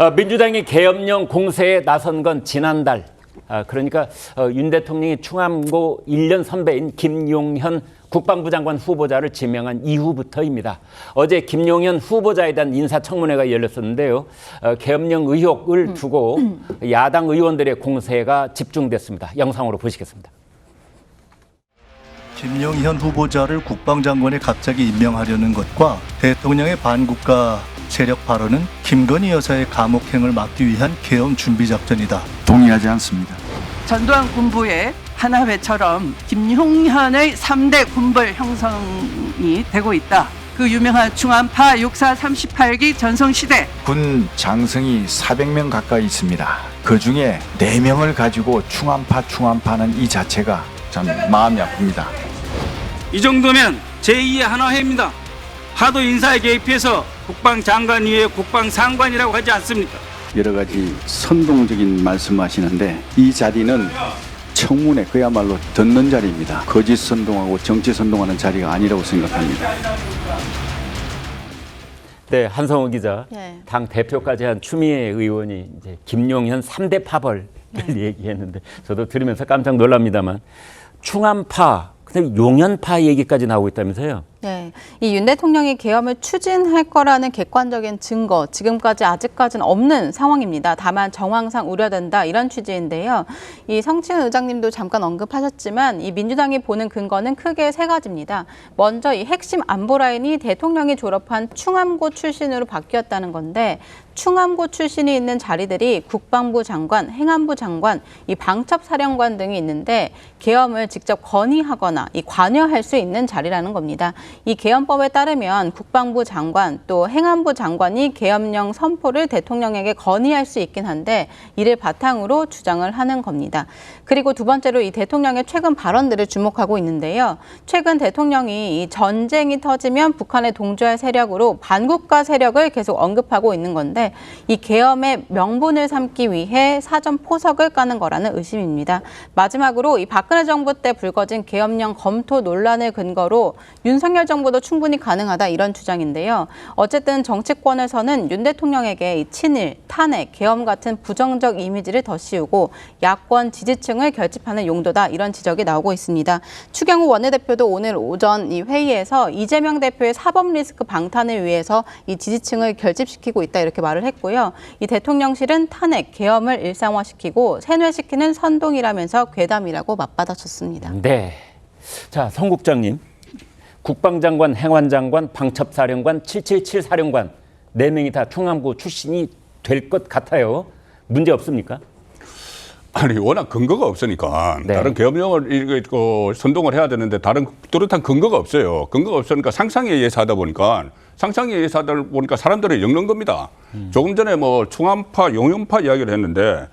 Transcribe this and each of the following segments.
민주당이 계엄령 공세에 나선 건 지난달. 그러니까 윤 대통령이 충암고 1년 선배인 김용현 국방부 장관 후보자를 지명한 이후부터입니다. 어제 김용현 후보자에 대한 인사청문회가 열렸었는데요. 계엄령 의혹을 두고 야당 의원들의 공세가 집중됐습니다. 영상으로 보시겠습니다. 김용현 후보자를 국방장관에 갑자기 임명하려는 것과 대통령의 반국가 세력 발언은 김건희 여사의 감옥행을 막기 위한 계엄 준비 작전이다. 동의하지 않습니다. 전두환 군부의 하나회처럼 김용현의 3대 군벌 형성이 되고 있다. 그 유명한 충암파 육사 38기 전성시대 군 장성이 400명 가까이 있습니다. 그중에 4명을 가지고 충암파는 이 자체가 참 마음이 아픕니다. 이 정도면 제2의 한화회입니다. 하도 인사에 개입해서 국방장관 위에 국방상관이라고 하지 않습니까? 여러 가지 선동적인 말씀하시는데 이 자리는 청문회 그야말로 듣는 자리입니다. 거짓 선동하고 정치 선동하는 자리가 아니라고 생각합니다. 네, 한성호 기자. 네. 당 대표까지 한 추미애 의원이 이제 김용현 3대 파벌을 얘기했는데 저도 들으면서 깜짝 놀랍니다만 충암파, 그다음에 용현파 얘기까지 나오고 있다면서요? 네, 이 윤 대통령이 계엄을 추진할 거라는 객관적인 증거 지금까지 아직까지는 없는 상황입니다. 다만 정황상 우려된다 이런 취지인데요. 이 성층 의장님도 잠깐 언급하셨지만 이 민주당이 보는 근거는 크게 3가지입니다. 먼저 이 핵심 안보 라인이 대통령이 졸업한 충암고 출신으로 바뀌었다는 건데 충암고 출신이 있는 자리들이 국방부 장관, 행안부 장관, 이 방첩사령관 등이 있는데 계엄을 직접 건의하거나 이 관여할 수 있는 자리라는 겁니다. 이 계엄법에 따르면 국방부 장관 또 행안부 장관이 계엄령 선포를 대통령에게 건의할 수 있긴 한데 이를 바탕으로 주장을 하는 겁니다. 그리고 두 번째로 이 대통령의 최근 발언들을 주목하고 있는데요. 최근 대통령이 이 전쟁이 터지면 북한에 동조할 세력으로 반국가 세력을 계속 언급하고 있는 건데 이 계엄의 명분을 삼기 위해 사전 포석을 까는 거라는 의심입니다. 마지막으로 이 박근혜 정부 때 불거진 계엄령 검토 논란을 근거로 윤석열 정부도 충분히 가능하다 이런 주장인데요. 어쨌든 정치권에서는 윤 대통령에게 이 친일, 탄핵, 계엄 같은 부정적 이미지를 더 씌우고 야권 지지층을 결집하는 용도다 이런 지적이 나오고 있습니다. 추경호 원내대표도 오늘 오전 이 회의에서 이재명 대표의 사법 리스크 방탄을 위해서 이 지지층을 결집시키고 있다 이렇게 말을 했고요. 이 대통령실은 탄핵, 계엄을 일상화시키고 세뇌시키는 선동이라면서 괴담이라고 맞받아쳤습니다. 네. 자, 성 국장님. 국방장관, 행안장관, 방첩사령관, 777 사령관 4명이 다 충암고 출신이 될 것 같아요. 문제 없습니까? 아니 워낙 근거가 없으니까 네. 다른 계엄령을 선동을 해야 되는데 다른 뚜렷한 근거가 없어요. 근거가 없으니까 상상에 의해서 하다 보니까 사람들을 엮는 겁니다. 조금 전에 뭐 충암파, 용현파 이야기를 했는데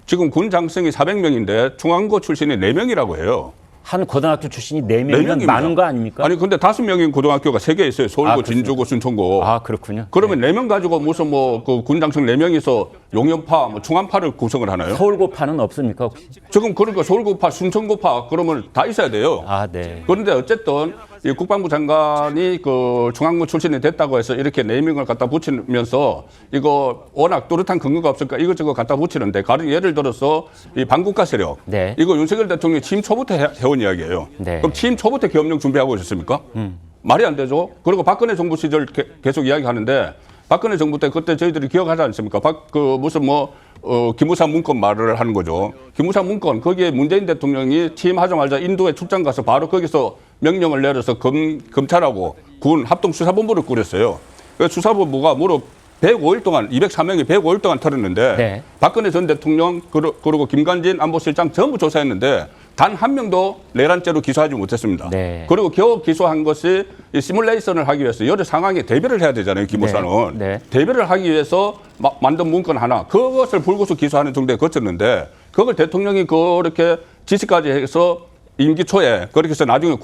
지금 군 장성이 400명인데 충암고 출신이 4명이라고 해요. 한 고등학교 출신이 4명이면 많은 거 아닙니까? 아니 근데 5명인 고등학교가 3개 있어요. 서울고, 진주고, 순천고. 아 그렇군요. 그러면 4명 가지고 무슨 뭐 그 군장성 4명이서 용현파, 뭐 충암파를 구성을 하나요? 서울고파는 없습니까 혹시? 지금 그러니까 서울고파, 순천고파 그러면 다 있어야 돼요. 아 네. 그런데 어쨌든 이 국방부 장관이 그 중앙부 출신이 됐다고 해서 이렇게 네이밍을 갖다 붙이면서 이거 워낙 뚜렷한 근거가 없으니까 이것저것 갖다 붙이는데 가령 예를 들어서 이 반국가 세력 네. 이거 윤석열 대통령이 취임 초부터 해온 이야기예요. 네. 그럼 취임 초부터 계엄령 준비하고 있었습니까? 말이 안 되죠. 그리고 박근혜 정부 시절 계속 이야기하는데 박근혜 정부 때 그때 저희들이 기억하지 않습니까? 기무사 문건 말을 하는 거죠. 기무사 문건 거기에 문재인 대통령이 취임하자마자 인도에 출장 가서 바로 거기서 명령을 내려서 검찰하고 군 합동수사본부를 꾸렸어요. 그 수사본부가 무려 105일 동안 204명이 105일 동안 털었는데 네. 박근혜 전 대통령 그리고 김관진 안보실장 전부 조사했는데 단 한 명도 내란죄로 기소하지 못했습니다. 네. 그리고 겨우 기소한 것이 이 시뮬레이션을 하기 위해서 여러 상황에 대비를 해야 되잖아요. 기무사는. 네. 대비를 하기 위해서 만든 문건 하나 그것을 불구속 기소하는 정도에 거쳤는데 그걸 대통령이 그렇게 지시까지 해서 임기 초에 그렇게 해서 나중에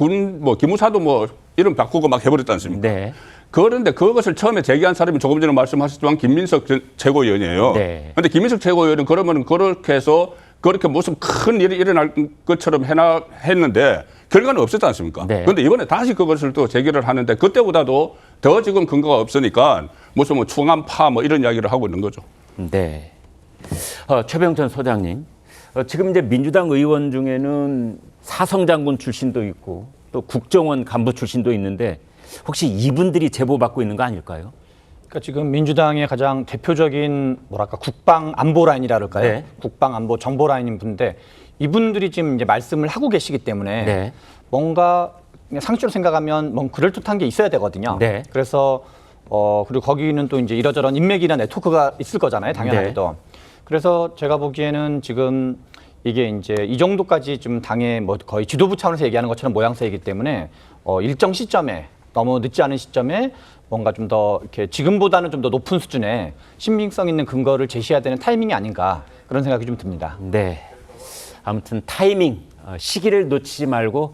기무사도 이름 바꾸고 막 해버렸지 않습니까? 네. 그런데 그것을 처음에 제기한 사람이 조금 전에 말씀하셨지만 김민석 최고위원이에요. 네. 그런데 김민석 최고위원은 그러면 그렇게 해서 그렇게 무슨 큰 일이 일어날 것처럼 했는데 결과는 없었지 않습니까? 네. 그런데 이번에 다시 그것을 또 제기를 하는데 그때보다도 더 지금 근거가 없으니까 무슨 충암파 이런 이야기를 하고 있는 거죠. 네. 최병천 소장님, 지금 이제 민주당 의원 중에는 사성 장군 출신도 있고 또 국정원 간부 출신도 있는데 혹시 이분들이 제보받고 있는 거 아닐까요? 그러니까 지금 민주당의 가장 대표적인 뭐랄까 국방 안보 라인이라 그럴까요? 네. 국방 안보 정보 라인인 분인데 이분들이 지금 이제 말씀을 하고 계시기 때문에 네. 뭔가 그냥 상식으로 생각하면 뭔 그럴듯한 게 있어야 되거든요. 네. 그래서 그리고 거기는 또 이제 이러저런 인맥이나 네트워크가 있을 거잖아요, 당연하게도. 네. 그래서 제가 보기에는 지금 이게 이제 이 정도까지 좀 당의 뭐 거의 지도부 차원에서 얘기하는 것처럼 모양새이기 때문에 일정 시점에 너무 늦지 않은 시점에 뭔가 좀 더 이렇게 지금보다는 좀 더 높은 수준의 신빙성 있는 근거를 제시해야 되는 타이밍이 아닌가 그런 생각이 좀 듭니다. 네. 아무튼 타이밍, 시기를 놓치지 말고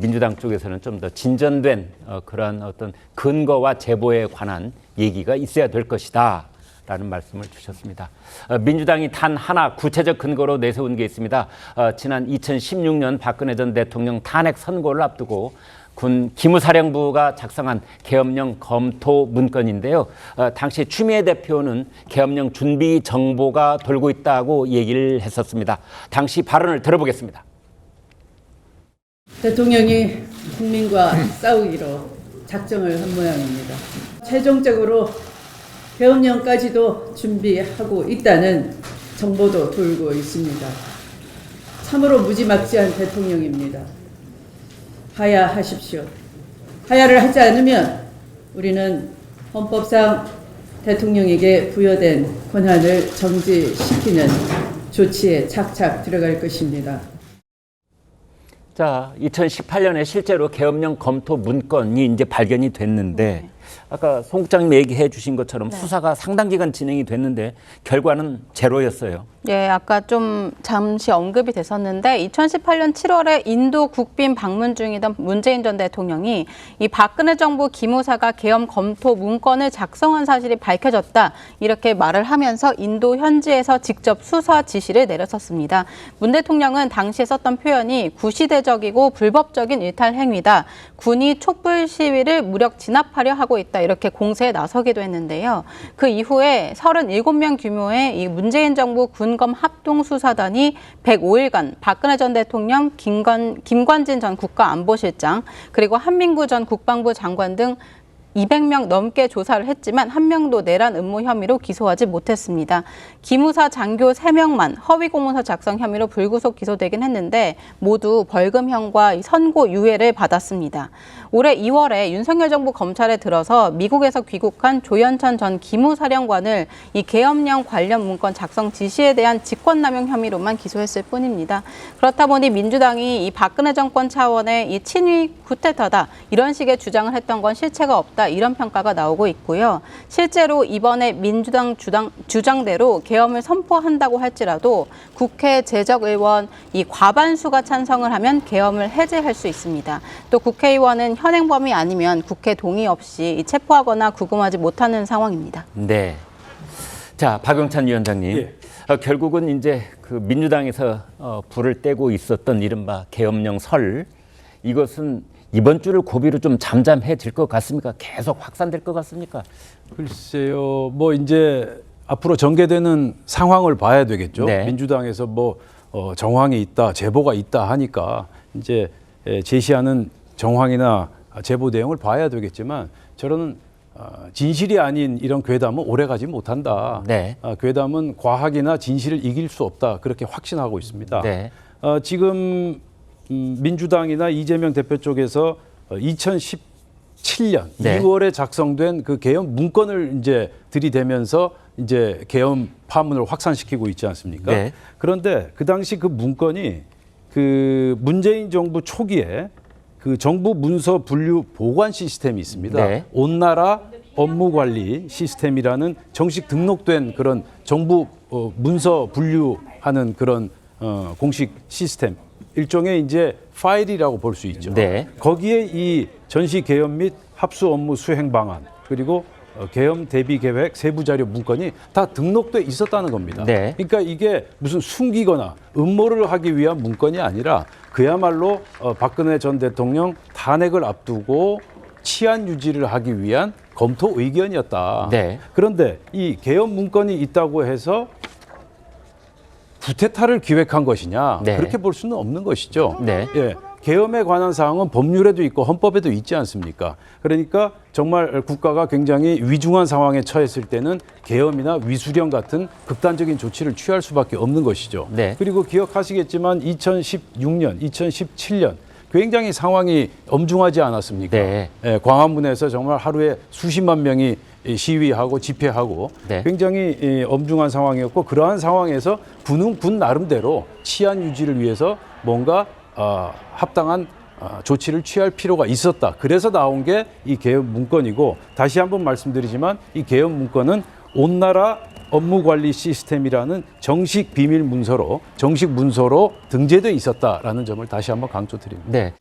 민주당 쪽에서는 좀 더 진전된 그런 어떤 근거와 제보에 관한 얘기가 있어야 될 것이다 라는 말씀을 주셨습니다. 민주당이 단 하나 구체적 근거로 내세운 게 있습니다. 지난 2016년 박근혜 전 대통령 탄핵 선고를 앞두고 군 기무사령부가 작성한 계엄령 검토 문건인데요. 당시 추미애 대표는 계엄령 준비 정보가 돌고 있다고 얘기를 했었습니다. 당시 발언을 들어보겠습니다. 대통령이 국민과 싸우기로 작정을 한 모양입니다. 최종적으로 계엄령까지도 준비하고 있다는 정보도 돌고 있습니다. 참으로 무지막지한 대통령입니다. 하야하십시오. 하야를 하지 않으면 우리는 헌법상 대통령에게 부여된 권한을 정지시키는 조치에 착착 들어갈 것입니다. 자, 2018년에 실제로 계엄령 검토 문건이 이제 발견이 됐는데 아까 송 국장님 얘기해 주신 것처럼 수사가 상당 기간 진행이 됐는데 결과는 제로였어요. 예, 아까 좀 잠시 언급이 됐었는데 2018년 7월에 인도 국빈 방문 중이던 문재인 전 대통령이 이 박근혜 정부 기무사가 계엄 검토 문건을 작성한 사실이 밝혀졌다 이렇게 말을 하면서 인도 현지에서 직접 수사 지시를 내렸었습니다. 문 대통령은 당시에 썼던 표현이 구시대적이고 불법적인 일탈 행위다. 군이 촛불 시위를 무력 진압하려 하고 있다 이렇게 공세에 나서기도 했는데요. 그 이후에 37명 규모의 이 문재인 정부 군검 합동수사단이 105일간 박근혜 전 대통령, 김관진 전 국가안보실장, 그리고 한민구 전 국방부 장관 등 200명 넘게 조사를 했지만 한 명도 내란 음모 혐의로 기소하지 못했습니다. 기무사 장교 3명만 허위 공문서 작성 혐의로 불구속 기소되긴 했는데 모두 벌금형과 선고 유예를 받았습니다. 올해 2월에 윤석열 정부 검찰에 들어서 미국에서 귀국한 조현천 전 기무사령관을 이 계엄령 관련 문건 작성 지시에 대한 직권남용 혐의로만 기소했을 뿐입니다. 그렇다 보니 민주당이 이 박근혜 정권 차원의 이 친위 쿠데타다 이런 식의 주장을 했던 건 실체가 없다. 이런 평가가 나오고 있고요. 실제로 이번에 민주당 주장대로 계엄을 선포한다고 할지라도 국회 재적의원 이 과반수가 찬성을 하면 계엄을 해제할 수 있습니다. 또 국회의원은 현행범이 아니면 국회 동의 없이 체포하거나 구금하지 못하는 상황입니다. 네. 자, 박영찬 위원장님. 예. 결국은 이제 그 민주당에서 불을 떼고 있었던 이른바 계엄령 설 이것은 이번 주를 고비로 좀 잠잠해질 것 같습니까? 계속 확산될 것 같습니까? 글쎄요, 뭐 이제 앞으로 전개되는 상황을 봐야 되겠죠. 네. 민주당에서 뭐 정황이 있다, 제보가 있다 하니까 이제 제시하는 정황이나 제보 내용을 봐야 되겠지만 저는 진실이 아닌 이런 괴담은 오래가지 못한다. 네. 괴담은 과학이나 진실을 이길 수 없다. 그렇게 확신하고 있습니다. 네. 지금 민주당이나 이재명 대표 쪽에서 2017년 네. 2월에 작성된 그 계엄 문건을 이제 들이대면서 이제 계엄 파문을 확산시키고 있지 않습니까? 네. 그런데 그 당시 그 문건이 그 문재인 정부 초기에 그 정부 문서 분류 보관 시스템이 있습니다. 네. 온나라 업무관리 시스템이라는 정식 등록된 그런 정부 문서 분류하는 그런 공식 시스템. 일종의 이제 파일이라고 볼 수 있죠. 네. 거기에 이 전시 계엄 및 합수 업무 수행 방안 그리고 계엄 대비 계획 세부 자료 문건이 다 등록돼 있었다는 겁니다. 네. 그러니까 이게 무슨 숨기거나 음모를 하기 위한 문건이 아니라 그야말로 박근혜 전 대통령 탄핵을 앞두고 치안 유지를 하기 위한 검토 의견이었다. 네. 그런데 이 개헌 문건이 있다고 해서 구테타를 기획한 것이냐? 네. 그렇게 볼 수는 없는 것이죠. 네. 예. 계엄에 관한 사항은 법률에도 있고 헌법에도 있지 않습니까? 그러니까 정말 국가가 굉장히 위중한 상황에 처했을 때는 계엄이나 위수령 같은 극단적인 조치를 취할 수밖에 없는 것이죠. 네. 그리고 기억하시겠지만 2016년, 2017년 굉장히 상황이 엄중하지 않았습니까? 네. 예, 광화문에서 정말 하루에 수십만 명이 시위하고 집회하고 네. 굉장히 엄중한 상황이었고 그러한 상황에서 군은 군 나름대로 치안 유지를 위해서 뭔가 합당한 조치를 취할 필요가 있었다. 그래서 나온 게 이 개헌 문건이고 다시 한번 말씀드리지만 이 개헌 문건은 온나라 업무관리 시스템이라는 정식 비밀 문서로 정식 문서로 등재돼 있었다라는 점을 다시 한번 강조드립니다. 네.